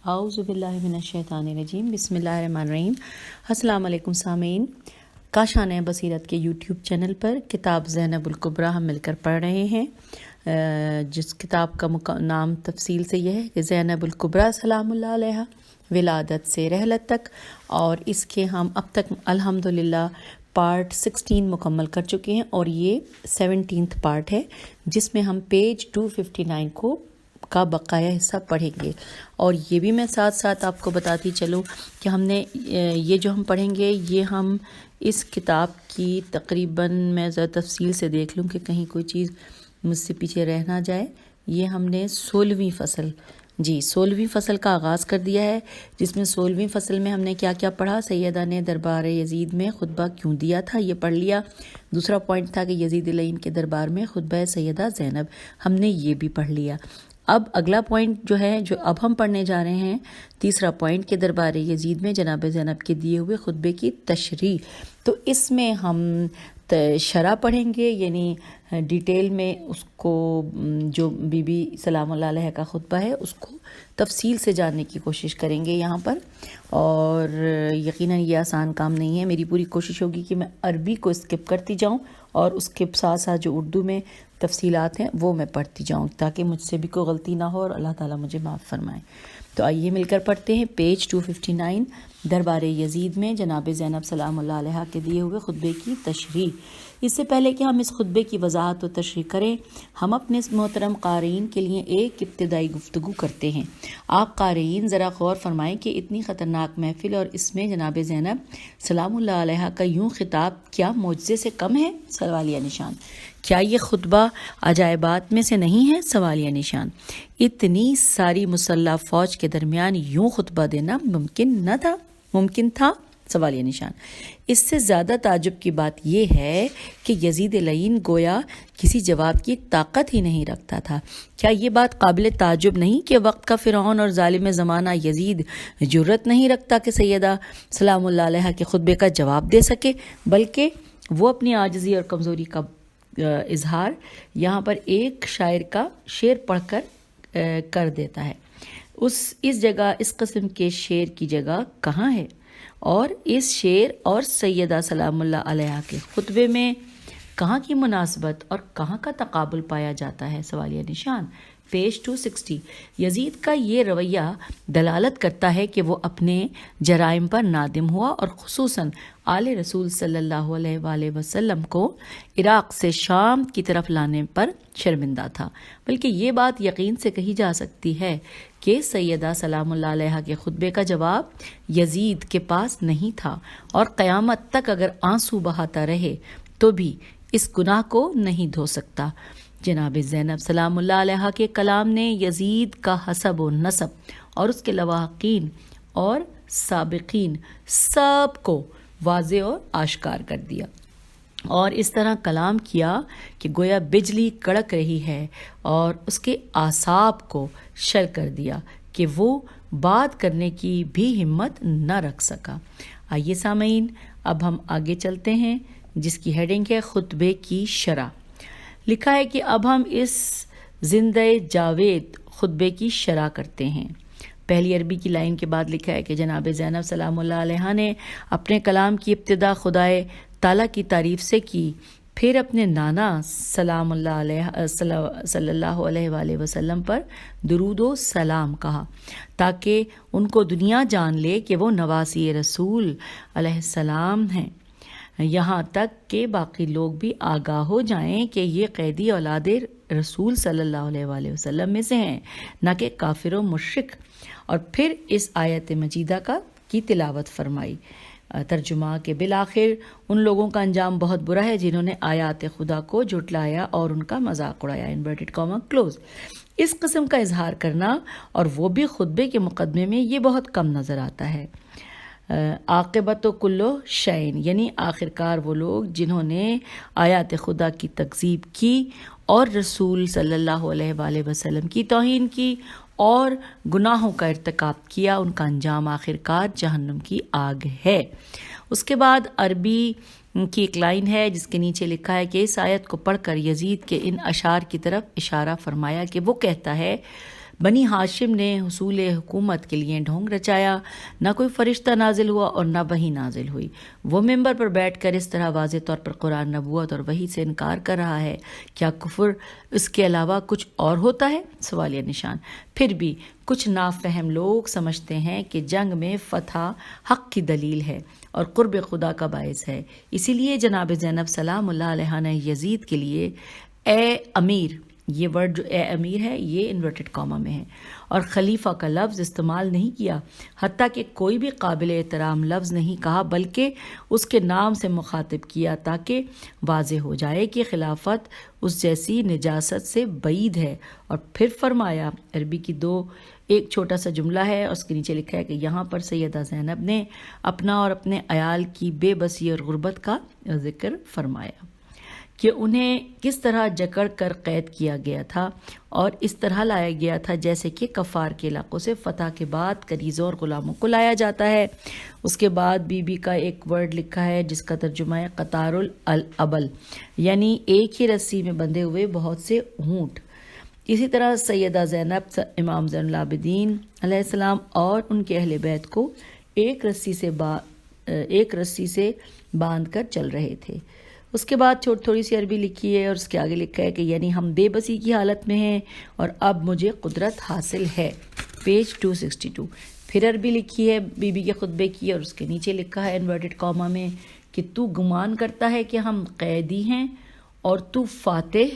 اعوذ باللہ من الشیطان الرجیم، بسم اللہ الرحمن الرحیم۔ السلام علیکم سامعین، کاشانِ بصیرت کے یوٹیوب چینل پر کتاب زینب الکبریٰ ہم مل کر پڑھ رہے ہیں، جس کتاب کا نام تفصیل سے یہ ہے کہ زینب الکبریٰ سلام اللہ علیہا، ولادت سے رحلت تک، اور اس کے ہم اب تک الحمدللہ پارٹ 16 مکمل کر چکے ہیں، اور یہ 17th پارٹ ہے جس میں ہم پیج 259 کا بقایا حصہ پڑھیں گے۔ اور یہ بھی میں ساتھ ساتھ آپ کو بتاتی چلوں کہ ہم نے یہ جو ہم پڑھیں گے یہ ہم اس کتاب کی تقریباً میں ذرا تفصیل سے دیکھ لوں کہ کہیں کوئی چیز مجھ سے پیچھے رہ نہ جائے۔ یہ ہم نے 16ویں فصل کا آغاز کر دیا ہے، جس میں 16ویں فصل میں ہم نے کیا کیا پڑھا۔ سیدہ نے دربار یزید میں خطبہ کیوں دیا تھا، یہ پڑھ لیا۔ دوسرا پوائنٹ تھا کہ یزید لعین کے دربار میں خطبہ سیدہ زینب، ہم نے یہ بھی پڑھ لیا۔ اب اگلا پوائنٹ جو ہے جو اب ہم پڑھنے جا رہے ہیں، تیسرا پوائنٹ کہ دربار یزید میں جناب زینب کے دیے ہوئے خطبے کی تشریح۔ تو اس میں ہم شرح پڑھیں گے، یعنی ڈیٹیل میں اس کو جو بی بی سلام اللہ علیہ کا خطبہ ہے اس کو تفصیل سے جاننے کی کوشش کریں گے یہاں پر، اور یقیناً یہ آسان کام نہیں ہے۔ میری پوری کوشش ہوگی کہ میں عربی کو اسکپ کرتی جاؤں اور اس کے ساتھ ساتھ جو اردو میں تفصیلات ہیں وہ میں پڑھتی جاؤں، تاکہ مجھ سے بھی کوئی غلطی نہ ہو اور اللہ تعالیٰ مجھے معاف فرمائے۔ تو آئیے مل کر پڑھتے ہیں پیج 259، دربار یزید میں جناب زینب سلام اللہ علیہ کے دیے ہوئے خطبے کی تشریح۔ اس سے پہلے کہ ہم اس خطبے کی وضاحت و تشریح کریں، ہم اپنے محترم قارئین کے لیے ایک ابتدائی گفتگو کرتے ہیں۔ آپ قارئین ذرا غور فرمائیں کہ اتنی خطرناک محفل اور اس میں جناب زینب سلام اللہ علیہ کا یوں خطاب کیا معجزے سے کم ہے؟ سوالیہ نشان۔ کیا یہ خطبہ عجائبات میں سے نہیں ہے؟ سوالیہ نشان۔ اتنی ساری مسلح فوج کے درمیان یوں خطبہ دینا ممکن تھا؟ سوالیہ نشان۔ اس سے زیادہ تعجب کی بات یہ ہے کہ یزید لعین گویا کسی جواب کی طاقت ہی نہیں رکھتا تھا۔ کیا یہ بات قابل تعجب نہیں کہ وقت کا فرعون اور ظالم زمانہ یزید جرأت نہیں رکھتا کہ سیدہ سلام اللہ علیہ کے خطبے کا جواب دے سکے، بلکہ وہ اپنی عاجزی اور کمزوری کا اظہار یہاں پر ایک شاعر کا شعر پڑھ کر دیتا ہے۔ اس جگہ اس قسم کے شعر کی جگہ کہاں ہے؟ اور اس شعر اور سیدہ سلام اللہ علیہ کے خطبے میں کہاں کی مناسبت اور کہاں کا تقابل پایا جاتا ہے؟ سوالیہ نشان۔ پیج 260۔ یزید کا یہ رویہ دلالت کرتا ہے کہ وہ اپنے جرائم پر نادم ہوا اور خصوصاً آل رسول صلی اللہ علیہ وآلہ وسلم کو عراق سے شام کی طرف لانے پر شرمندہ تھا، بلکہ یہ بات یقین سے کہی جا سکتی ہے کہ سیدہ سلام اللہ علیہ کے خطبے کا جواب یزید کے پاس نہیں تھا، اور قیامت تک اگر آنسو بہاتا رہے تو بھی اس گناہ کو نہیں دھو سکتا۔ جناب زینب سلام اللہ علیہ کے کلام نے یزید کا حسب و نسب اور اس کے لواحقین اور سابقین سب کو واضح اور آشکار کر دیا، اور اس طرح کلام کیا کہ گویا بجلی کڑک رہی ہے، اور اس کے اعصاب کو شل کر دیا کہ وہ بات کرنے کی بھی ہمت نہ رکھ سکا۔ آئیے سامعین، اب ہم آگے چلتے ہیں، جس کی ہیڈنگ ہے خطبے کی شرح۔ لکھا ہے کہ اب ہم اس زندہ جاوید خطبے کی شرح کرتے ہیں۔ پہلی عربی کی لائن کے بعد لکھا ہے کہ جناب زینب سلام اللہ علیہ نے اپنے کلام کی ابتدا خدائے تعالیٰ کی تعریف سے کی، پھر اپنے نانا سلام اللہ علیہ صلی اللہ علیہ وآلہ وسلم پر درود و سلام کہا، تاکہ ان کو دنیا جان لے کہ وہ نواسی رسول علیہ السلام ہیں، یہاں تک کہ باقی لوگ بھی آگاہ ہو جائیں کہ یہ قیدی اولاد رسول صلی اللہ علیہ وآلہ وسلم میں سے ہیں، نہ کہ کافر و مشرک۔ اور پھر اس آیت مجیدہ کی تلاوت فرمائی۔ ترجمہ کہ بالآخر ان لوگوں کا انجام بہت برا ہے جنہوں نے آیات خدا کو جھٹلایا اور ان کا مذاق اڑایا، انورٹڈ کاما کلوز۔ اس قسم کا اظہار کرنا، اور وہ بھی خطبے کے مقدمے میں، یہ بہت کم نظر آتا ہے۔ عاقبت کلو شعین، یعنی آخرکار وہ لوگ جنہوں نے آیات خدا کی تکذیب کی اور رسول صلی اللہ علیہ وآلہ وسلم کی توہین کی اور گناہوں کا ارتکاب کیا، ان کا انجام آخرکار جہنم کی آگ ہے۔ اس کے بعد عربی کی ایک لائن ہے جس کے نیچے لکھا ہے کہ اس آیت کو پڑھ کر یزید کے ان اشعار کی طرف اشارہ فرمایا کہ وہ کہتا ہے بنی ہاشم نے حصول حکومت کے لیے ڈھونگ رچایا، نہ کوئی فرشتہ نازل ہوا اور نہ وحی نازل ہوئی۔ وہ ممبر پر بیٹھ کر اس طرح واضح طور پر قرآن، نبوت اور وحی سے انکار کر رہا ہے، کیا کفر اس کے علاوہ کچھ اور ہوتا ہے؟ سوالیہ نشان۔ پھر بھی کچھ نافہم لوگ سمجھتے ہیں کہ جنگ میں فتح حق کی دلیل ہے اور قرب خدا کا باعث ہے، اسی لیے جناب زینب سلام اللہ علیہ نے یزید کے لیے اے امیر، یہ ورڈ جو اے امیر ہے یہ انورٹڈ کاما میں ہے، اور خلیفہ کا لفظ استعمال نہیں کیا، حتیٰ کہ کوئی بھی قابل احترام لفظ نہیں کہا، بلکہ اس کے نام سے مخاطب کیا تاکہ واضح ہو جائے کہ خلافت اس جیسی نجاست سے بعید ہے۔ اور پھر فرمایا، عربی کی ایک چھوٹا سا جملہ ہے اور اس کے نیچے لکھا ہے کہ یہاں پر سیدہ زینب نے اپنا اور اپنے عیال کی بے بسی اور غربت کا ذکر فرمایا کہ انہیں کس طرح جکڑ کر قید کیا گیا تھا اور اس طرح لایا گیا تھا جیسے کہ کفار کے علاقوں سے فتح کے بعد کنیزوں اور غلاموں کو لایا جاتا ہے۔ اس کے بعد بی بی کا ایک ورڈ لکھا ہے جس کا ترجمہ ہے قطار الابل، یعنی ایک ہی رسی میں بندھے ہوئے بہت سے اونٹ۔ اسی طرح سیدہ زینب امام زین العابدین علیہ السلام اور ان کے اہل بیت کو ایک رسی سے باندھ کر چل رہے تھے۔ اس کے بعد تھوڑی سی عربی لکھی ہے اور اس کے آگے لکھا ہے کہ یعنی ہم بے بسی کی حالت میں ہیں اور اب مجھے قدرت حاصل ہے، پیج 262۔ پھر عربی لکھی ہے بی بی کے خطبے کی اور اس کے نیچے لکھا ہے انورٹڈ کاما میں کہ تو گمان کرتا ہے کہ ہم قیدی ہیں اور تو فاتح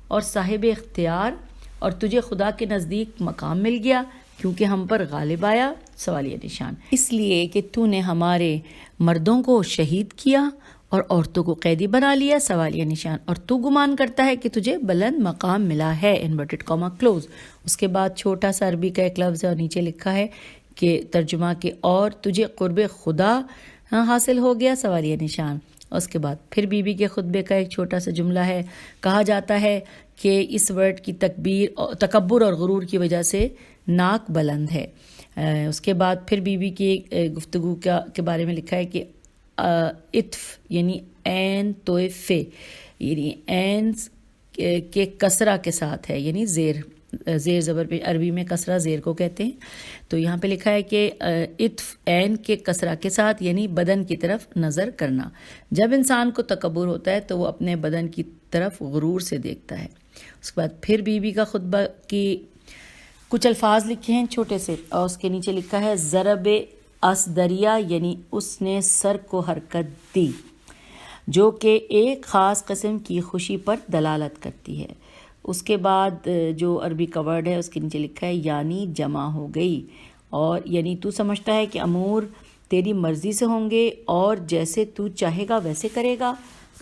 اور صاحب اختیار اور تجھے خدا کے نزدیک مقام مل گیا کیونکہ ہم پر غالب آیا؟ سوالیہ نشان۔ اس لیے کہ تو نے ہمارے مردوں کو شہید کیا اور عورتوں کو قیدی بنا لیا؟ سوالیہ نشان۔ اور تو گمان کرتا ہے کہ تجھے بلند مقام ملا ہے، انورٹڈ کاما کلوز۔ اس کے بعد چھوٹا سا عربی کا ایک لفظ ہے اور نیچے لکھا ہے کہ ترجمہ کہ اور تجھے قرب خدا حاصل ہو گیا؟ سوالیہ نشان۔ اس کے بعد پھر بی بی کے خطبے کا ایک چھوٹا سا جملہ ہے، کہا جاتا ہے کہ اس ورڈ کی تکبر اور غرور کی وجہ سے ناک بلند ہے۔ اس کے بعد پھر بی بی کی گفتگو کے بارے میں لکھا ہے کہ اطف یعنی عین توف، یعنی عین کے کسرہ کے ساتھ ہے، یعنی زیر زبر پہ عربی میں کسرہ زیر کو کہتے ہیں، تو یہاں پہ لکھا ہے کہ اطف عین کے کسرہ کے ساتھ یعنی بدن کی طرف نظر کرنا۔ جب انسان کو تکبر ہوتا ہے تو وہ اپنے بدن کی طرف غرور سے دیکھتا ہے۔ اس کے بعد پھر بی بی کا خطبہ کی کچھ الفاظ لکھے ہیں چھوٹے سے اور اس کے نیچے لکھا ہے ضرب اصدریہ، یعنی اس نے سر کو حرکت دی، جو کہ ایک خاص قسم کی خوشی پر دلالت کرتی ہے۔ اس کے بعد جو عربی کا ورڈ ہے اس کے نیچے لکھا ہے یعنی جمع ہو گئی، اور یعنی تو سمجھتا ہے کہ امور تیری مرضی سے ہوں گے اور جیسے تو چاہے گا ویسے کرے گا۔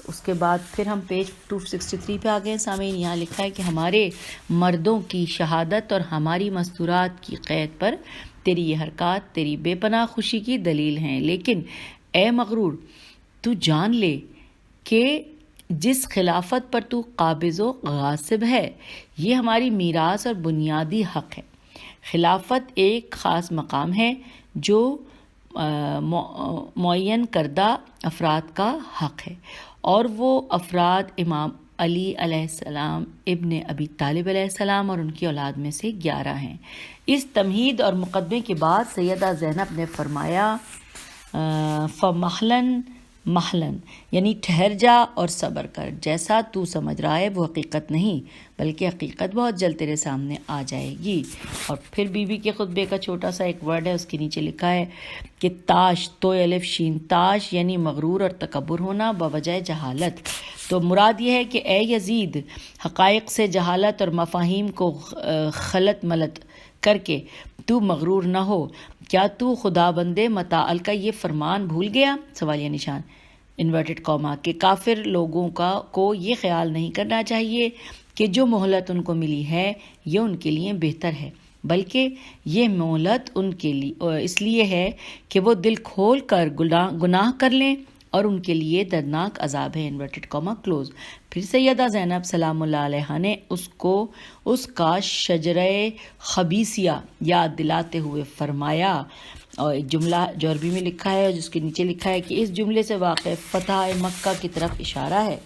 اس کے بعد پھر ہم پیج 263 پہ آ گئے سامعین، یہاں لکھا ہے کہ ہمارے مردوں کی شہادت اور ہماری مستورات کی قید پر تیری یہ حرکات تیری بے پناہ خوشی کی دلیل ہیں، لیکن اے مغرور تو جان لے کہ جس خلافت پر تو قابض و غاصب ہے یہ ہماری میراث اور بنیادی حق ہے۔ خلافت ایک خاص مقام ہے جو معین کردہ افراد کا حق ہے، اور وہ افراد امام علی علیہ السلام، ابن ابی طالب علیہ السلام اور ان کی اولاد میں سے 11 ہیں۔ اس تمہید اور مقدمے کے بعد سیدہ زینب نے فرمایا فَمَحْلًا محلن، یعنی ٹھہر جا اور صبر کر، جیسا تو سمجھ رہا ہے وہ حقیقت نہیں بلکہ حقیقت بہت جلد تیرے سامنے آ جائے گی۔ اور پھر بی بی کے خطبے کا چھوٹا سا ایک ورڈ ہے، اس کے نیچے لکھا ہے کہ تاش تو الف شین تاش، یعنی مغرور اور تکبر ہونا بوجہ جہالت۔ تو مراد یہ ہے کہ اے یزید، حقائق سے جہالت اور مفاہیم کو خلط ملط کر کے تو مغرور نہ ہو۔ کیا تو خدا بند متعال کا یہ فرمان بھول گیا؟ سوالیہ نشان، انورٹڈ کاما، کہ کافر لوگوں کو یہ خیال نہیں کرنا چاہیے کہ جو مہلت ان کو ملی ہے یہ ان کے لیے بہتر ہے، بلکہ یہ مہلت ان کے لیے اس لیے ہے کہ وہ دل کھول کر گناہ کر لیں اور ان کے لیے دردناک عذاب ہے، انورٹڈ کاما کلوز۔ پھر سیدہ زینب سلام اللہ علیہ نے اس کا شجرہ خبیثیہ یاد دلاتے ہوئے فرمایا، اور ایک جملہ جو عربی میں لکھا ہے جس کے نیچے لکھا ہے کہ اس جملے سے واقع فتح مکہ کی طرف اشارہ ہے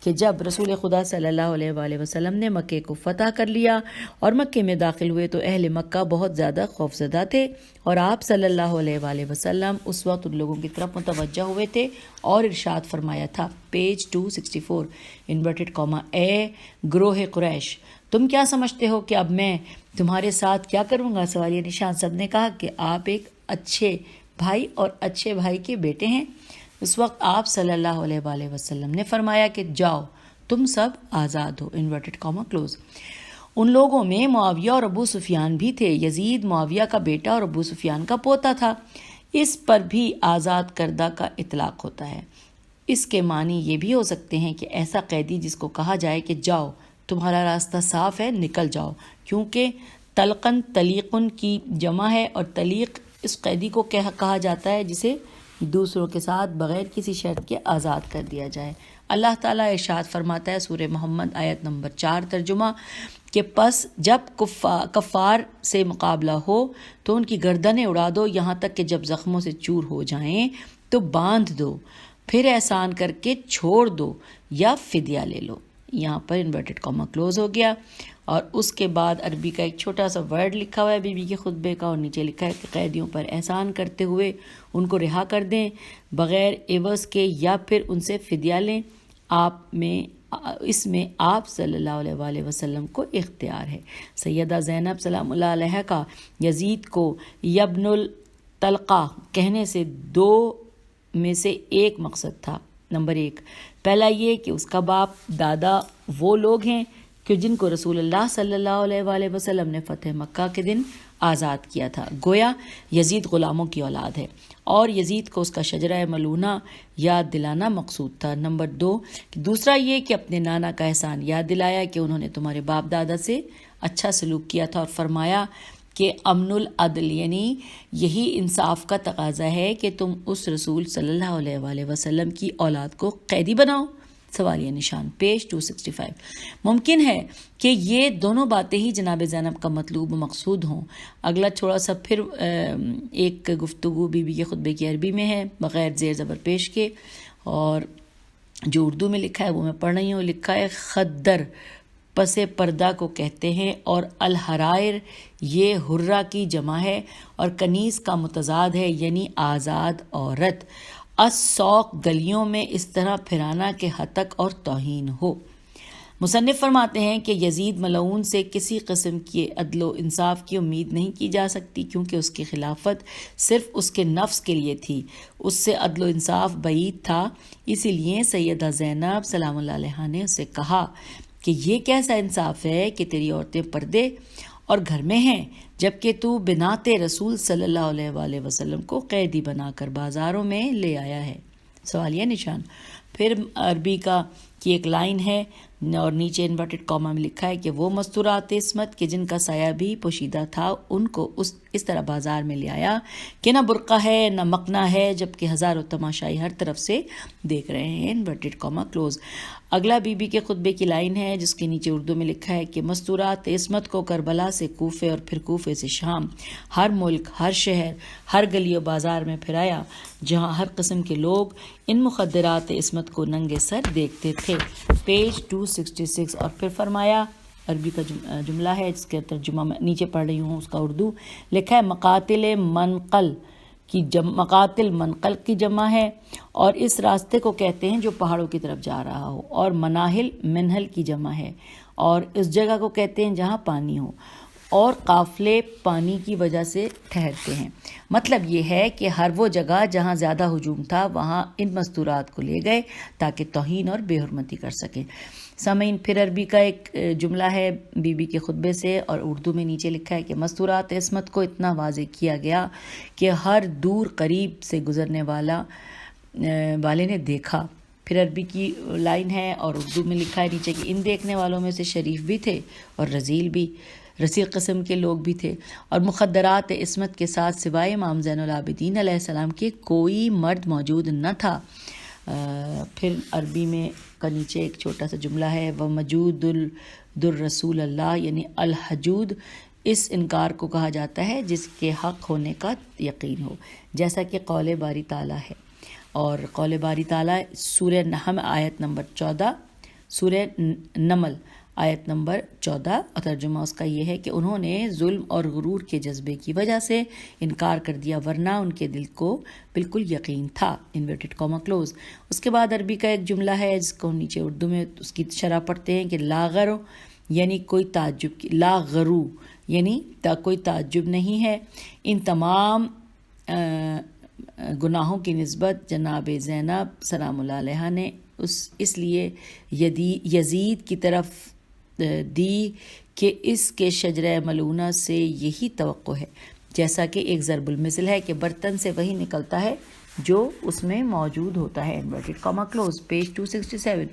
کہ جب رسول خدا صلی اللہ علیہ وآلہ وسلم نے مکے کو فتح کر لیا اور مکے میں داخل ہوئے تو اہل مکہ بہت زیادہ خوفزدہ تھے، اور آپ صلی اللہ علیہ وآلہ وسلم اس وقت ان لوگوں کی طرف متوجہ ہوئے تھے اور ارشاد فرمایا تھا، پیج 264 انورٹڈ کاما، اے گروہ قریش، تم کیا سمجھتے ہو کہ اب میں تمہارے ساتھ کیا کروں گا؟ سوالیہ نشان۔ سب نے کہا کہ آپ ایک اچھے بھائی اور اچھے بھائی کے بیٹے ہیں۔ اس وقت آپ صلی اللہ علیہ وآلہ وسلم نے فرمایا کہ جاؤ تم سب آزاد ہو، انورٹڈ کاما کلوز۔ ان لوگوں میں معاویہ اور ابو سفیان بھی تھے۔ یزید معاویہ کا بیٹا اور ابو سفیان کا پوتا تھا۔ اس پر بھی آزاد کردہ کا اطلاق ہوتا ہے۔ اس کے معنی یہ بھی ہو سکتے ہیں کہ ایسا قیدی جس کو کہا جائے کہ جاؤ تمہارا راستہ صاف ہے، نکل جاؤ، کیونکہ تلقن طلیقن کی جمع ہے، اور طلیق اس قیدی کو کہا جاتا ہے جسے دوسروں کے ساتھ بغیر کسی شرط کے آزاد کر دیا جائے۔ اللہ تعالیٰ ارشاد فرماتا ہے سورہ محمد آیت نمبر 4 ترجمہ کہ پس جب کفار سے مقابلہ ہو تو ان کی گردنیں اڑا دو، یہاں تک کہ جب زخموں سے چور ہو جائیں تو باندھ دو، پھر احسان کر کے چھوڑ دو یا فدیہ لے لو۔ یہاں پر انورٹڈ کاما کلوز ہو گیا، اور اس کے بعد عربی کا ایک چھوٹا سا ورڈ لکھا ہوا ہے بی بی کے خطبے کا، اور نیچے لکھا ہے کہ قیدیوں پر احسان کرتے ہوئے ان کو رہا کر دیں بغیر عوض کے، یا پھر ان سے فدیہ لیں۔ اس میں آپ صلی اللہ علیہ وآلہ وسلم کو اختیار ہے۔ سیدہ زینب سلام اللہ علیہ کا یزید کو یبن الطلقہ کہنے سے دو میں سے ایک مقصد تھا۔ نمبر 1، پہلا یہ کہ اس کا باپ دادا وہ لوگ ہیں کہ جن کو رسول اللہ صلی اللہ علیہ وآلہ وسلم نے فتح مکہ کے دن آزاد کیا تھا، گویا یزید غلاموں کی اولاد ہے، اور یزید کو اس کا شجرہ ملونہ یاد دلانا مقصود تھا۔ نمبر 2، دوسرا یہ کہ اپنے نانا کا احسان یاد دلایا کہ انہوں نے تمہارے باپ دادا سے اچھا سلوک کیا تھا، اور فرمایا کہ امن العدل، یعنی یہی انصاف کا تقاضا ہے کہ تم اس رسول صلی اللہ علیہ وآلہ وسلم کی اولاد کو قیدی بناؤ، سوالیہ نشان، پیج 265۔ ممکن ہے کہ یہ دونوں باتیں ہی جناب زینب کا مطلوب و مقصود ہوں۔ اگلا تھوڑا سا پھر ایک گفتگو بی بی کے خطبے کی عربی میں ہے بغیر زیر زبر پیش کے، اور جو اردو میں لکھا ہے وہ میں پڑھ رہی ہوں۔ لکھا ہے خدر پس پردہ کو کہتے ہیں، اور الحرائر یہ حرہ کی جمع ہے، اور کنیز کا متضاد ہے یعنی آزاد عورت۔ السوق گلیوں میں اس طرح پھرانا کہ ہتک اور توہین ہو۔ مصنف فرماتے ہیں کہ یزید ملعون سے کسی قسم کی عدل و انصاف کی امید نہیں کی جا سکتی، کیونکہ اس کی خلافت صرف اس کے نفس کے لیے تھی، اس سے عدل و انصاف بعید تھا۔ اسی لیے سیدہ زینب سلام اللہ علیہا نے اسے کہا کہ یہ کیسا انصاف ہے کہ تیری عورتیں پردے اور گھر میں ہیں، جبکہ تو بنات رسول صلی اللہ علیہ وآلہ وسلم کو قیدی بنا کر بازاروں میں لے آیا ہے، سوالیہ نشان۔ پھر عربی کی ایک لائن ہے اور نیچے انورٹڈ کاما میں لکھا ہے کہ وہ مستورات عصمت کہ جن کا سایہ بھی پوشیدہ تھا ان کو اس طرح بازار میں لے آیا کہ نہ برقع ہے نہ مقنا ہے، جبکہ ہزاروں تماشائی ہر طرف سے دیکھ رہے ہیں، انورٹڈ کاما کلوز۔ اگلا بی بی کے خطبے کی لائن ہے جس کے نیچے اردو میں لکھا ہے کہ مستورات عصمت کو کربلا سے کوفے اور پھر کوفے سے شام، ہر ملک، ہر شہر، ہر گلی و بازار میں پھرایا، جہاں ہر قسم کے لوگ ان مخدرات عصمت کو ننگے سر دیکھتے تھے، پیج 266۔ اور پھر فرمایا، عربی کا جملہ ہے جس کا ترجمہ میں نیچے پڑھ رہی ہوں، اس کا اردو لکھا ہے مقاتل منقل کی جمع ہے، اور اس راستے کو کہتے ہیں جو پہاڑوں کی طرف جا رہا ہو، اور مناہل منہل کی جمع ہے، اور اس جگہ کو کہتے ہیں جہاں پانی ہو، اور قافلے پانی کی وجہ سے ٹھہرتے ہیں۔ مطلب یہ ہے کہ ہر وہ جگہ جہاں زیادہ ہجوم تھا وہاں ان مستورات کو لے گئے تاکہ توہین اور بے حرمتی کر سکیں۔ سامعین، پھر عربی کا ایک جملہ ہے بی بی کے خطبے سے، اور اردو میں نیچے لکھا ہے کہ مستورات عصمت کو اتنا واضح کیا گیا کہ ہر دور قریب سے گزرنے والے نے دیکھا۔ پھر عربی کی لائن ہے اور اردو میں لکھا ہے نیچے کہ ان دیکھنے والوں میں سے شریف بھی تھے اور رذیل قسم کے لوگ بھی تھے، اور مخدرات عصمت کے ساتھ سوائے امام زین العابدین علیہ السلام کے کوئی مرد موجود نہ تھا۔ پھر عربی میں کا نیچے ایک چھوٹا سا جملہ ہے وَمَجُودُ الرسول اللہ، یعنی الحجود اس انکار کو کہا جاتا ہے جس کے حق ہونے کا یقین ہو، جیسا کہ قول باری تعالیٰ ہے، اور قول باری تعالیٰ سورہ نحم آیت نمبر 14 سورہ نمل آیت نمبر 14، اور ترجمہ اس کا یہ ہے کہ انہوں نے ظلم اور غرور کے جذبے کی وجہ سے انکار کر دیا، ورنہ ان کے دل کو بالکل یقین تھا، انورٹڈ کاما کلوز۔ اس کے بعد عربی کا ایک جملہ ہے جس کو نیچے اردو میں اس کی شرح پڑھتے ہیں کہ لا غرو یعنی کوئی تعجب کی، لا غرو یعنی کوئی تعجب نہیں ہے۔ ان تمام گناہوں کی نسبت جناب زینب سلام اللہ علیہا نے اس لیے یزید کی طرف دی کہ اس کے شجرہ ملونہ سے یہی توقع ہے، جیسا کہ ایک ضرب المثل ہے کہ برتن سے وہی نکلتا ہے جو اس میں موجود ہوتا ہے، انورٹڈ کاما کلوز، پیج 267۔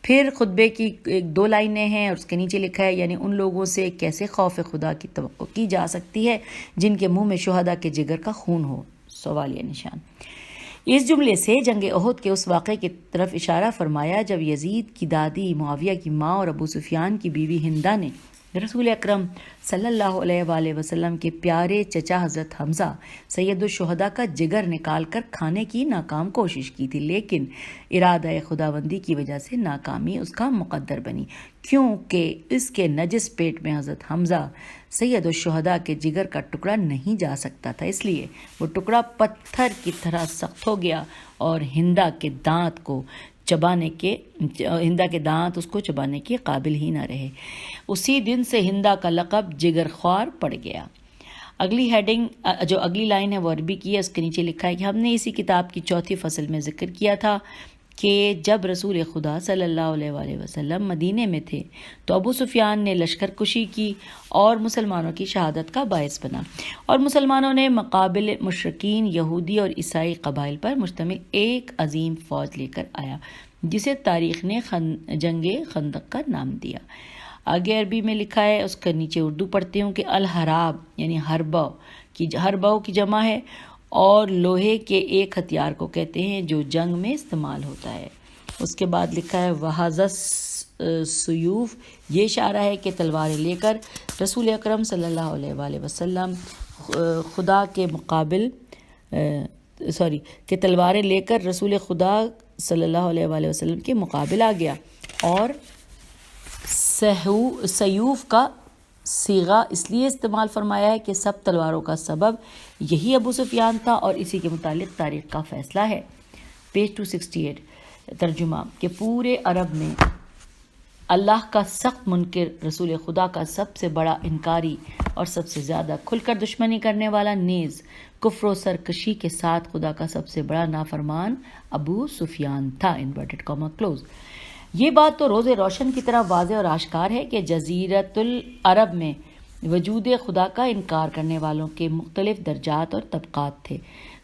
پھر خطبے کی ایک 2 لائنیں ہیں اور اس کے نیچے لکھا ہے یعنی ان لوگوں سے کیسے خوف خدا کی توقع کی جا سکتی ہے جن کے منہ میں شہداء کے جگر کا خون ہو، سوالیہ نشان۔ اس جملے سے جنگ احد کے اس واقعے کی طرف اشارہ فرمایا جب یزید کی دادی معاویہ کی ماں اور ابو سفیان کی بیوی ہندہ نے رسول اکرم صلی اللہ علیہ وآلہ وسلم کے پیارے چچا حضرت حمزہ سید الشہداء کا جگر نکال کر کھانے کی ناکام کوشش کی تھی، لیکن ارادہ خداوندی کی وجہ سے ناکامی اس کا مقدر بنی، کیونکہ اس کے نجس پیٹ میں حضرت حمزہ سید الشہداء کے جگر کا ٹکڑا نہیں جا سکتا تھا، اس لیے وہ ٹکڑا پتھر کی طرح سخت ہو گیا اور ہندہ کے دانت اس کو چبانے کے قابل ہی نہ رہے۔ اسی دن سے ہندہ کا لقب جگر خوار پڑ گیا۔ اگلی لائن ہے وہ عربی کی ہے، اس کے نیچے لکھا ہے کہ ہم نے اسی کتاب کی 4 فصل میں ذکر کیا تھا کہ جب رسول خدا صلی اللہ علیہ وآلہ وسلم مدینے میں تھے تو ابو سفیان نے لشکر کشی کی اور مسلمانوں کی شہادت کا باعث بنا، اور مسلمانوں نے مقابل مشرکین یہودی اور عیسائی قبائل پر مشتمل ایک عظیم فوج لے کر آیا جسے تاریخ نے جنگ خندق کا نام دیا۔ آگے عربی میں لکھا ہے، اس کا نیچے اردو پڑھتی ہوں کہ الحراب یعنی ہربو کی جمع ہے اور لوہے کے ایک ہتھیار کو کہتے ہیں جو جنگ میں استعمال ہوتا ہے۔ اس کے بعد لکھا ہے وحاظ سیوف، یہ اشارہ ہے کہ تلواریں لے کر رسول اکرم صلی اللہ علیہ وآلہ وسلم کہ تلواریں لے کر رسول خدا صلی اللہ علیہ وآلہ وسلم کے مقابل آ گیا، اور سیوف کا صیغہ اس لیے استعمال فرمایا ہے کہ سب تلواروں کا سبب یہی ابو سفیان تھا، اور اسی کے متعلق تاریخ کا فیصلہ ہے۔ پیج 268 ترجمہ کہ پورے عرب میں اللہ کا سخت منکر، رسول خدا کا سب سے بڑا انکاری اور سب سے زیادہ کھل کر دشمنی کرنے والا، نیز کفر و سرکشی کے ساتھ خدا کا سب سے بڑا نافرمان ابو سفیان تھا، انورٹڈ کاما کلوز۔ یہ بات تو روز روشن کی طرح واضح اور آشکار ہے کہ جزیرۃ العرب میں وجود خدا کا انکار کرنے والوں کے مختلف درجات اور طبقات تھے۔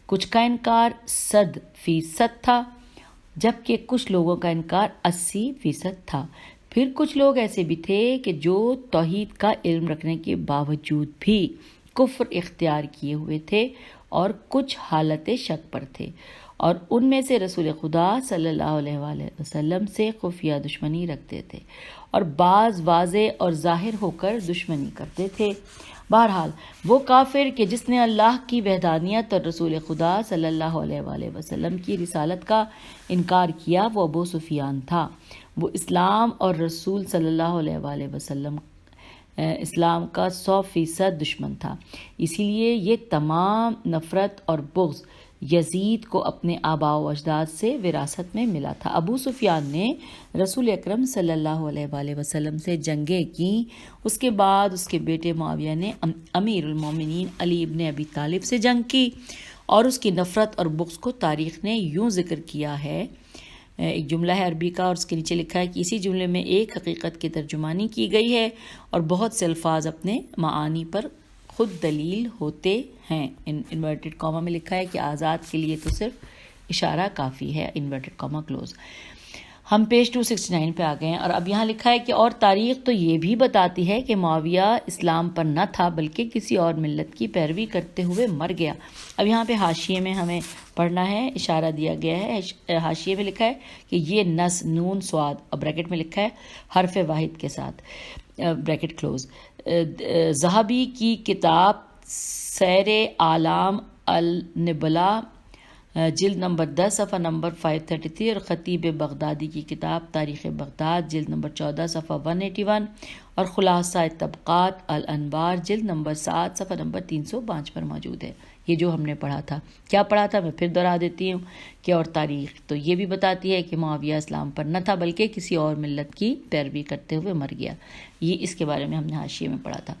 کچھ کا انکار 100% تھا، جبکہ کچھ لوگوں کا انکار 80% تھا۔ پھر کچھ لوگ ایسے بھی تھے کہ جو توحید کا علم رکھنے کے باوجود بھی کفر اختیار کیے ہوئے تھے اور کچھ حالت شک پر تھے، اور ان میں سے رسول خدا صلی اللہ علیہ وآلہ وسلم سے خفیہ دشمنی رکھتے تھے، اور بعض واضح اور ظاہر ہو کر دشمنی کرتے تھے۔ بہرحال وہ کافر کہ جس نے اللہ کی وحدانیت اور رسول خدا صلی اللہ علیہ وآلہ وسلم کی رسالت کا انکار کیا، وہ ابو سفیان تھا۔ وہ اسلام اور رسول صلی اللہ علیہ وآلہ وسلم اسلام کا 100% دشمن تھا۔ اسی لیے یہ تمام نفرت اور بغض یزید کو اپنے آباء و اجداد سے وراثت میں ملا تھا۔ ابو سفیان نے رسول اکرم صلی اللہ علیہ وآلہ وسلم سے جنگیں کیں، اس کے بعد اس کے بیٹے معاویہ نے امیر المومنین علی ابن ابی طالب سے جنگ کی، اور اس کی نفرت اور بغض کو تاریخ نے یوں ذکر کیا ہے۔ ایک جملہ ہے عربی کا اور اس کے نیچے لکھا ہے کہ اسی جملے میں ایک حقیقت کی ترجمانی کی گئی ہے اور بہت سے الفاظ اپنے معانی پر خود دلیل ہوتے ہیں۔ انورٹڈ کاما میں لکھا ہے کہ آزاد کے لیے تو صرف اشارہ کافی ہے، انورٹڈ کاما کلوز۔ ہم پیج 269 پہ آ گئے ہیں، اور اب یہاں لکھا ہے کہ اور تاریخ تو یہ بھی بتاتی ہے کہ معاویہ اسلام پر نہ تھا بلکہ کسی اور ملت کی پیروی کرتے ہوئے مر گیا۔ اب یہاں پہ حاشیے میں ہمیں پڑھنا ہے، اشارہ دیا گیا ہے، حاشیے میں لکھا ہے کہ یہ نص نون صاد اور بریکٹ میں لکھا ہے حرف واحد کے ساتھ، بریکٹ کلوز۔ ذہبی کی کتاب سیر اعلام النبلا جلد نمبر 10 صفحہ نمبر 533 اور خطیب بغدادی کی کتاب تاریخ بغداد جلد نمبر 14 صفحہ 181 اور خلاصہ طبقات الانوار جلد نمبر 7 صفحہ نمبر 305 پر موجود ہے۔ یہ جو ہم نے پڑھا تھا، کیا پڑھا تھا میں پھر دہرا دیتی ہوں کہ اور تاریخ تو یہ بھی بتاتی ہے کہ معاویہ اسلام پر نہ تھا بلکہ کسی اور ملت کی پیروی کرتے ہوئے مر گیا۔ یہ اس کے بارے میں ہم نے حاشیے میں پڑھا تھا۔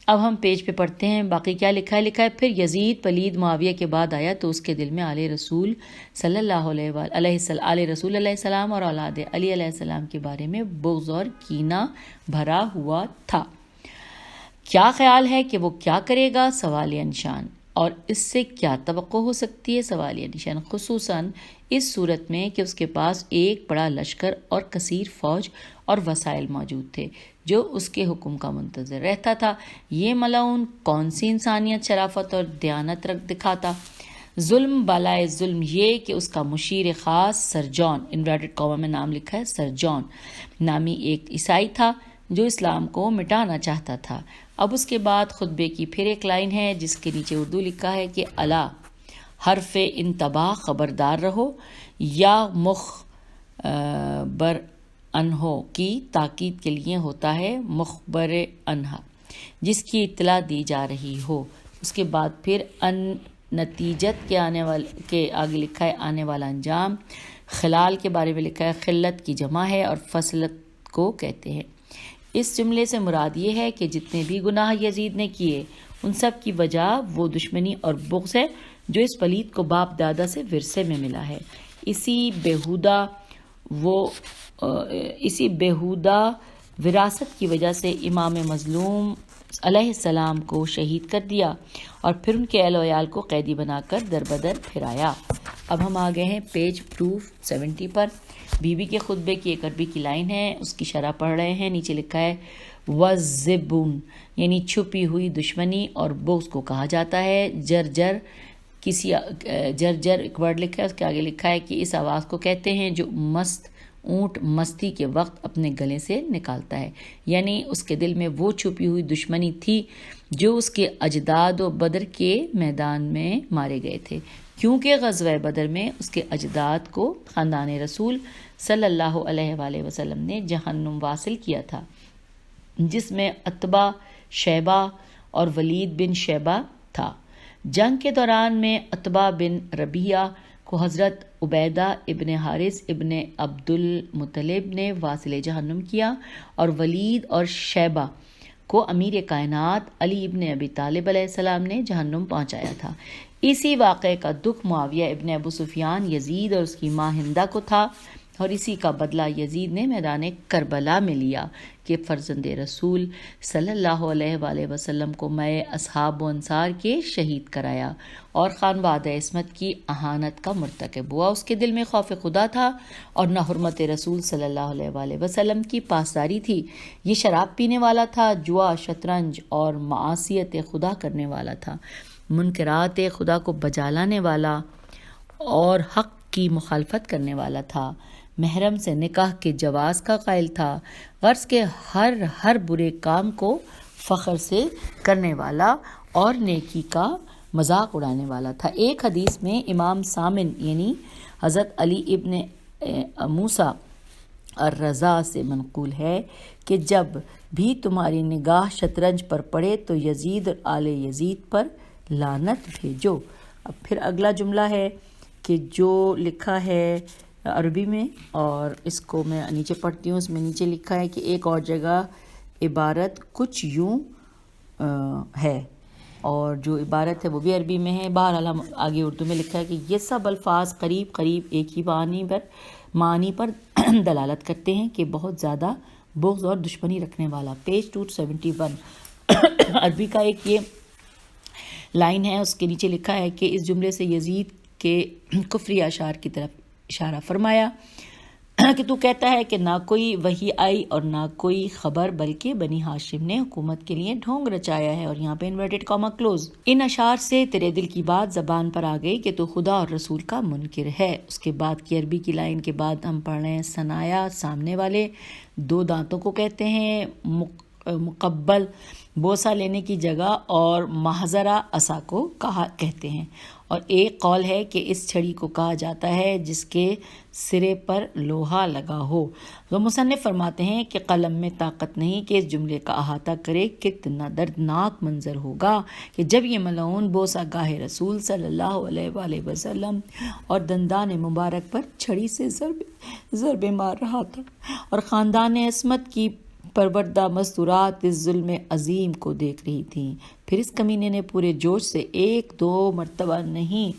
اب ہم پیج پہ پڑھتے ہیں باقی کیا لکھا ہے۔ لکھا ہے پھر یزید پلید معاویہ کے بعد آیا تو اس کے دل میں آل رسول صلی اللہ علیہ رسول علیہ السلام اور اولاد علی علیہ السلام کے بارے میں بغض اور کینہ بھرا ہوا تھا۔ کیا خیال ہے کہ وہ کیا کرے گا؟ سوالیہ نشان۔ اور اس سے کیا توقع ہو سکتی ہے؟ سوالیہ نشان۔ خصوصاً اس صورت میں کہ اس کے پاس ایک بڑا لشکر اور کثیر فوج اور وسائل موجود تھے جو اس کے حکم کا منتظر رہتا تھا۔ یہ ملعون کون سی انسانیت، شرافت اور دیانت رکھ دکھاتا؟ ظلم بالائے ظلم یہ کہ اس کا مشیر خاص سر جان انورٹڈ کاما میں نام لکھا ہے، سر جان نامی ایک عیسائی تھا جو اسلام کو مٹانا چاہتا تھا۔ اب اس کے بعد خطبے کی پھر ایک لائن ہے جس کے نیچے اردو لکھا ہے کہ الا حرف انتباہ خبردار رہو، یا مخبر انہو کی تاکید کے لیے ہوتا ہے مخبر انہا جس کی اطلاع دی جا رہی ہو۔ اس کے بعد پھر نتیجت کے آگے لکھا ہے آنے والا انجام۔ خلال کے بارے میں لکھا ہے خلت کی جمع ہے اور فصلت کو کہتے ہیں۔ اس جملے سے مراد یہ ہے کہ جتنے بھی گناہ یزید نے کیے ان سب کی وجہ وہ دشمنی اور بغض ہے جو اس پلید کو باپ دادا سے ورثے میں ملا ہے۔ اسی بےہودہ وراثت کی وجہ سے امام مظلوم علیہ السلام کو شہید کر دیا اور پھر ان کے اہل و عیال کو قیدی بنا کر در بدر پھرایا۔ اب ہم آ گئے ہیں پیج پروف 70 پر۔ بی بی کے خطبے کی ایک عربی کی لائن ہے، اس کی شرح پڑھ رہے ہیں۔ نیچے لکھا ہے وَالزِّبُونَ یعنی چھپی ہوئی دشمنی اور بغض کو کہا جاتا ہے۔ جرجر ایک ورڈ لکھا ہے، اس کے آگے لکھا ہے کہ اس آواز کو کہتے ہیں جو مست اونٹ مستی کے وقت اپنے گلے سے نکالتا ہے، یعنی اس کے دل میں وہ چھپی ہوئی دشمنی تھی جو اس کے اجداد و بدر کے میدان میں مارے گئے تھے، کیونکہ غزوہ بدر میں اس کے اجداد کو خاندان رسول صلی اللہ علیہ وآلہ وسلم نے جہنم واصل کیا تھا، جس میں عتبہ، شیبہ اور ولید بن شیبہ تھا۔ جنگ کے دوران میں عتبہ بن ربیعہ کو حضرت عبیدہ ابن حارث ابن عبد المطلب نے واصل جہنم کیا اور ولید اور شیبہ کو امیر کائنات علی ابن ابی طالب علیہ السلام نے جہنم پہنچایا تھا۔ اسی واقعے کا دکھ معاویہ ابن ابو سفیان، یزید اور اس کی ماں ہندہ کو تھا، اور اسی کا بدلہ یزید نے میدان کربلا میں لیا کہ فرزند رسول صلی اللہ علیہ وآلہ وسلم کو میں اصحاب و انصار کے شہید کرایا اور خانوادہ عصمت کی اہانت کا مرتکب ہوا۔ اس کے دل میں خوف خدا تھا اور نہ حرمت رسول صلی اللہ علیہ وآلہ وسلم کی پاسداری تھی۔ یہ شراب پینے والا تھا، جوا، شطرنج اور معاصیت خدا کرنے والا تھا، منکرات خدا کو بجا لانے والا اور حق کی مخالفت کرنے والا تھا، محرم سے نکاح کے جواز کا قائل تھا، غرض کے ہر برے کام کو فخر سے کرنے والا اور نیکی کا مذاق اڑانے والا تھا۔ ایک حدیث میں امام سامن یعنی حضرت علی ابن موسیٰ الرضا سے منقول ہے کہ جب بھی تمہاری نگاہ شطرنج پر پڑے تو یزید اور آل یزید پر لعنت بھیجو۔ اب پھر اگلا جملہ ہے کہ جو لکھا ہے عربی میں، اور اس کو میں نیچے پڑھتی ہوں۔ اس میں نیچے لکھا ہے کہ ایک اور جگہ عبارت کچھ یوں ہے، اور جو عبارت ہے وہ بھی عربی میں ہے۔ بہرحال ہم آگے اردو میں لکھا ہے کہ یہ سب الفاظ قریب قریب ایک ہی معنی پر دلالت کرتے ہیں کہ بہت زیادہ بغض اور دشمنی رکھنے والا۔ پیج 271 عربی کا ایک یہ لائن ہے، اس کے نیچے لکھا ہے کہ اس جملے سے یزید کے کفری اشعار کی طرف اشارہ فرمایا کہ تو کہتا ہے کہ نہ کوئی وحی آئی اور نہ کوئی خبر، بلکہ بنی ہاشم نے حکومت کے لیے ڈھونگ رچایا ہے، اور یہاں پہ انورٹڈ کاما کلوز۔ ان اشعار سے تیرے دل کی بات زبان پر آ گئی کہ تو خدا اور رسول کا منکر ہے۔ اس کے بعد کی عربی کی لائن کے بعد ہم پڑھ رہے ہیں ثنایا، سامنے والے، دو دانتوں کو کہتے ہیں، مقبل بوسہ لینے کی جگہ اور محضرہ عصا کو کہتے ہیں، اور ایک قول ہے کہ اس چھڑی کو کہا جاتا ہے جس کے سرے پر لوہا لگا ہو۔ تو مصنف فرماتے ہیں کہ قلم میں طاقت نہیں کہ اس جملے کا احاطہ کرے، کتنا دردناک منظر ہوگا کہ جب یہ ملعون بوسہ گاہ رسول صلی اللہ علیہ وآلہ وسلم اور دندان مبارک پر چھڑی سے ضربے مار رہا تھا، اور خاندان عصمت کی پروردہ مستورات اس ظلم عظیم کو دیکھ رہی تھیں۔ پھر اس کمینے نے پورے جوش سے 1-2 مرتبہ نہیں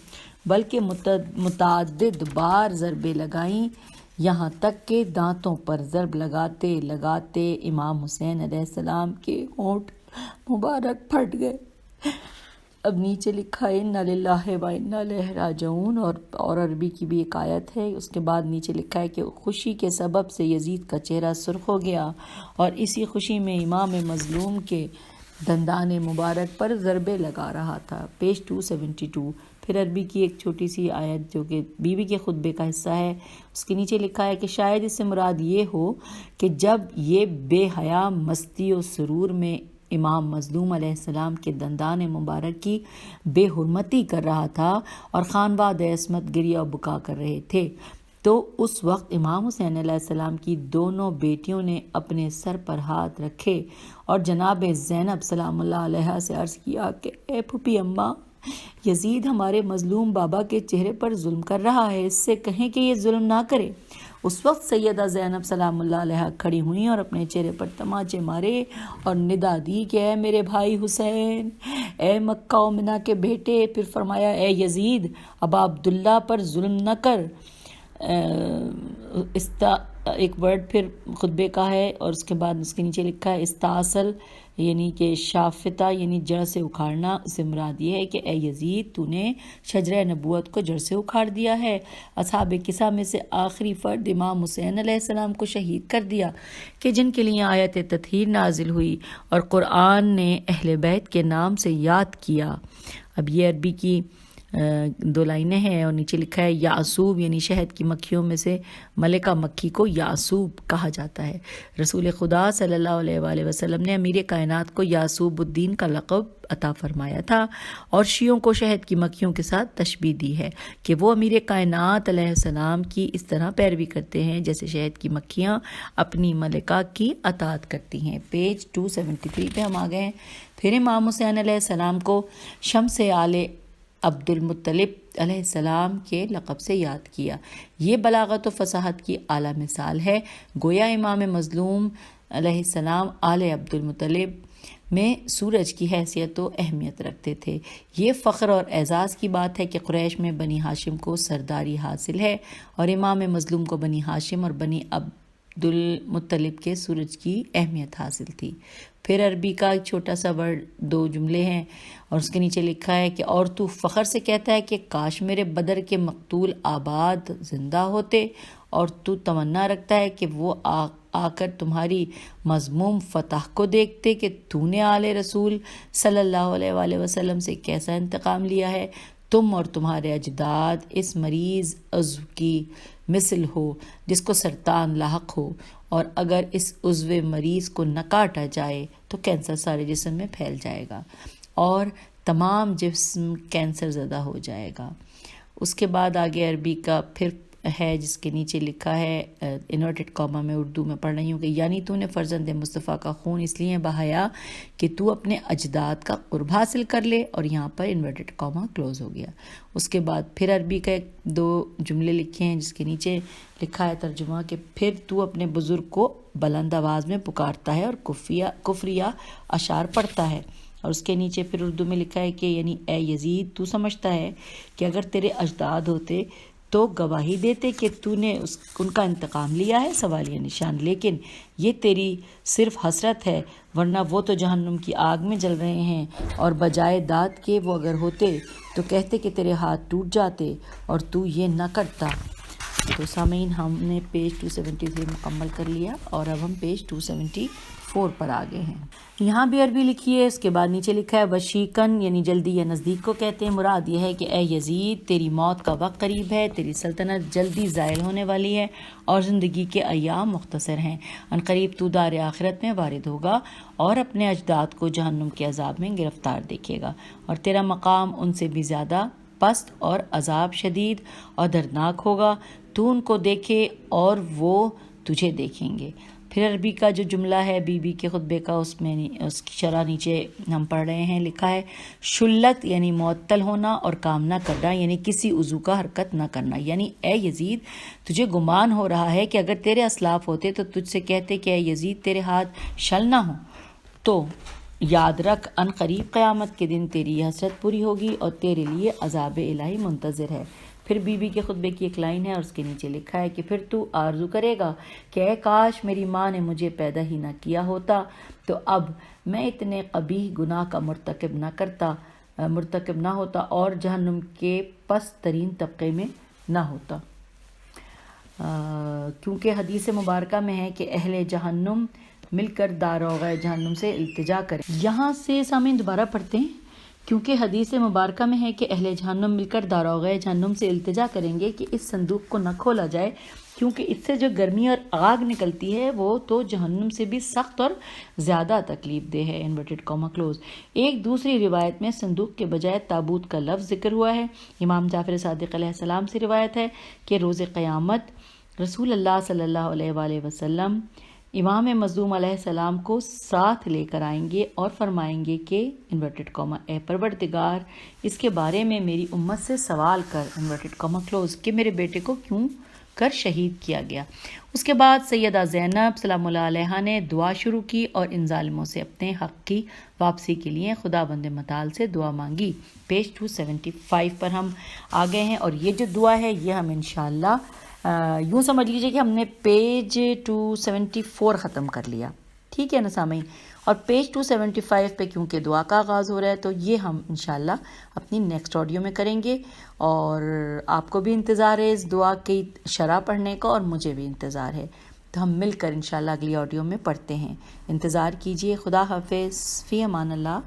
بلکہ متعدد بار ضربیں لگائیں، یہاں تک کہ دانتوں پر ضرب لگاتے لگاتے امام حسین علیہ السلام کے ہونٹ مبارک پھٹ گئے۔ اب نیچے لکھا ہے اِنَّا لِلَّهِ وَإِنَّا إِلَيْهِ رَاجِعُونَ، اور عربی کی بھی ایک آیت ہے۔ اس کے بعد نیچے لکھا ہے کہ خوشی کے سبب سے یزید کا چہرہ سرخ ہو گیا، اور اسی خوشی میں امام مظلوم کے دندان مبارک پر ضربے لگا رہا تھا۔ پیج 272۔ پھر عربی کی ایک چھوٹی سی آیت جو کہ بیوی کے خطبے کا حصہ ہے، اس کے نیچے لکھا ہے کہ شاید اس سے مراد یہ ہو کہ جب یہ بے حیا مستی و سرور میں امام مظلوم علیہ السلام کے دندان مبارک کی بے حرمتی کر رہا تھا اور خانواد عصمت گریہ و بکا کر رہے تھے، تو اس وقت امام حسین علیہ السلام کی دونوں بیٹیوں نے اپنے سر پر ہاتھ رکھے اور جناب زینب سلام اللہ علیہا سے عرض کیا کہ اے پھوپھی اماں، یزید ہمارے مظلوم بابا کے چہرے پر ظلم کر رہا ہے، اس سے کہیں کہ یہ ظلم نہ کرے۔ اس وقت سیدہ زینب سلام اللہ علیہا کھڑی ہوئیں اور اپنے چہرے پر تماچے مارے اور ندا دی کہ اے میرے بھائی حسین، اے مکہ و منا کے بیٹے۔ پھر فرمایا اے یزید، اب عبداللہ پر ظلم نہ کر۔ ایک ورڈ پھر خطبے کا ہے، اور اس کے بعد اس کے نیچے لکھا ہے استاصل، یعنی کہ شافتہ یعنی جڑ سے اکھاڑنا۔ سے مراد یہ ہے کہ اے یزید، تو نے شجرہ نبوت کو جڑ سے اکھاڑ دیا ہے، اصحاب کسا میں سے آخری فرد امام حسین علیہ السلام کو شہید کر دیا، کہ جن کے لیے آیت تطہیر نازل ہوئی اور قرآن نے اہل بیت کے نام سے یاد کیا۔ اب یہ عربی کی 2 لائنیں ہیں، اور نیچے لکھا ہے یعصوب یعنی شہد کی مکھیوں میں سے ملکہ مکھی کو یعصوب کہا جاتا ہے۔ رسول خدا صلی اللہ علیہ وآلہ وسلم نے امیر کائنات کو یعصوب الدین کا لقب عطا فرمایا تھا، اور شیعوں کو شہد کی مکھیوں کے ساتھ تشبیہ دی ہے کہ وہ امیر کائنات علیہ السلام کی اس طرح پیروی کرتے ہیں جیسے شہد کی مکھیاں اپنی ملکہ کی اطاعت کرتی ہیں۔ پیج 273 پہ ہم آ گئے ہیں۔ پھر امام حسین علیہ السلام کو شمس آل عبد المطلب علیہ السلام کے لقب سے یاد کیا۔ یہ بلاغت و فصاحت کی اعلیٰ مثال ہے، گویا امام مظلوم علیہ السلام آل عبد المطلب میں سورج کی حیثیت و اہمیت رکھتے تھے۔ یہ فخر اور اعزاز کی بات ہے کہ قریش میں بنی ہاشم کو سرداری حاصل ہے، اور امام مظلوم کو بنی ہاشم اور بنی عبد المطلب کے سورج کی اہمیت حاصل تھی۔ پھر عربی کا ایک چھوٹا سا ورڈ 2 جملے ہیں، اور اس کے نیچے لکھا ہے کہ اور تو فخر سے کہتا ہے کہ کاش میرے بدر کے مقتول آباد زندہ ہوتے، اور تو تمنا رکھتا ہے کہ وہ آ کر تمہاری مذموم فتح کو دیکھتے کہ تو نے آل رسول صلی اللہ علیہ وآلہ وسلم سے کیسا انتقام لیا ہے۔ تم اور تمہارے اجداد اس مریض عضو کی مثل ہو جس کو سرطان لاحق ہو، اور اگر اس عضو مریض کو نہ کاٹا جائے تو کینسر سارے جسم میں پھیل جائے گا اور تمام جسم کینسر زدہ ہو جائے گا۔ اس کے بعد آگے عربی کا پھر ہے جس کے نیچے لکھا ہے انورٹڈ کاما میں اردو میں پڑھ رہی ہوں کہ یعنی تو نے فرزند مصطفیٰ کا خون اس لیے بہایا کہ تو اپنے اجداد کا قرب حاصل کر لے، اور یہاں پر انورٹڈ کاما کلوز ہو گیا۔ اس کے بعد پھر عربی کا 2 جملے لکھے ہیں جس کے نیچے لکھا ہے ترجمہ کہ پھر تو اپنے بزرگ کو بلند آواز میں پکارتا ہے اور کفریہ اشعار پڑھتا ہے، اور اس کے نیچے پھر اردو میں لکھا ہے کہ یعنی اے یزید، تو سمجھتا ہے کہ اگر تیرے اجداد ہوتے تو گواہی دیتے کہ تو نے ان کا انتقام لیا ہے، سوالیہ نشان، لیکن یہ تیری صرف حسرت ہے، ورنہ وہ تو جہنم کی آگ میں جل رہے ہیں، اور بجائے داد کے وہ اگر ہوتے تو کہتے کہ تیرے ہاتھ ٹوٹ جاتے اور تو یہ نہ کرتا۔ تو سامعین، ہم نے پیج 273 مکمل کر لیا، اور اب ہم پیج 274 74 پر آگے ہیں. یہاں بھی عربی لکھی ہے. اس کے بعد نیچے لکھا ہے وشیکن یعنی جلدی یا نزدیک کو کہتے ہیں. مراد یہ ہے کہ اے یزید تیری موت کا وقت قریب ہے، تیری سلطنت جلدی زائل ہونے والی ہے اور زندگی کے ایام مختصر ہیں. ان قریب تو دار آخرت میں وارد ہوگا اور اپنے اجداد کو جہنم کے عذاب میں گرفتار دیکھے گا، اور تیرا مقام ان سے بھی زیادہ پست اور عذاب شدید اور دردناک ہوگا. تو ان کو دیکھے اور وہ تجھے دیکھیں گے. پھر عربی کا جو جملہ ہے بی بی کے خطبے کا، اس کی شرح نیچے ہم پڑھ رہے ہیں. لکھا ہے شلت یعنی معطل ہونا اور کام نہ کرنا یعنی کسی عضو کا حرکت نہ کرنا. یعنی اے یزید تجھے گمان ہو رہا ہے کہ اگر تیرے اسلاف ہوتے تو تجھ سے کہتے کہ اے یزید تیرے ہاتھ شل نہ ہوں. تو یاد رکھ ان قریب قیامت کے دن تیری یہ حسرت پوری ہوگی اور تیرے لیے عذاب الہی منتظر ہے. پھر بی بی کے خطبے کی ایک لائن ہے اور اس کے نیچے لکھا ہے کہ پھر تو آرزو کرے گا کہ اے کاش میری ماں نے مجھے پیدا ہی نہ کیا ہوتا تو اب میں اتنے قبیح گناہ کا مرتکب نہ ہوتا اور جہنم کے پست ترین طبقے میں نہ ہوتا. کیونکہ حدیث مبارکہ میں ہے کہ اہل جہنم مل کر داروغ جہنم سے التجا کریں. یہاں سے سامعین دوبارہ پڑھتے ہیں. کیونکہ حدیث مبارکہ میں ہے کہ اہل جہنم مل کر داروغ جہنم سے التجا کریں گے کہ اس صندوق کو نہ کھولا جائے، کیونکہ اس سے جو گرمی اور آگ نکلتی ہے وہ تو جہنم سے بھی سخت اور زیادہ تکلیف دہ ہے. Inverted comma close. ایک دوسری روایت میں صندوق کے بجائے تابوت کا لفظ ذکر ہوا ہے. امام جعفر صادق علیہ السلام سے روایت ہے کہ روز قیامت رسول اللہ صلی اللہ علیہ وآلہ وسلم امام مظلوم علیہ السلام کو ساتھ لے کر آئیں گے اور فرمائیں گے کہ انورٹڈ کاما اے پروردگار اس کے بارے میں میری امت سے سوال کر انورٹڈ کاما کلوز کہ میرے بیٹے کو کیوں کر شہید کیا گیا. اس کے بعد سیدہ زینب سلام اللہ علیہا نے دعا شروع کی اور ان ظالموں سے اپنے حق کی واپسی کے لیے خداوند متعال سے دعا مانگی. پیج 275 پر ہم آ گئے ہیں اور یہ جو دعا ہے یہ ہم انشاءاللہ یوں سمجھ لیجئے کہ ہم نے پیج 274 ختم کر لیا. ٹھیک ہے نا سامعین. اور پیج 275 پہ کیونکہ دعا کا آغاز ہو رہا ہے تو یہ ہم انشاءاللہ اپنی نیکسٹ آڈیو میں کریں گے، اور آپ کو بھی انتظار ہے اس دعا کی شرح پڑھنے کا اور مجھے بھی انتظار ہے. تو ہم مل کر انشاءاللہ اگلی آڈیو میں پڑھتے ہیں. انتظار کیجئے. خدا حافظ. فی امان اللہ.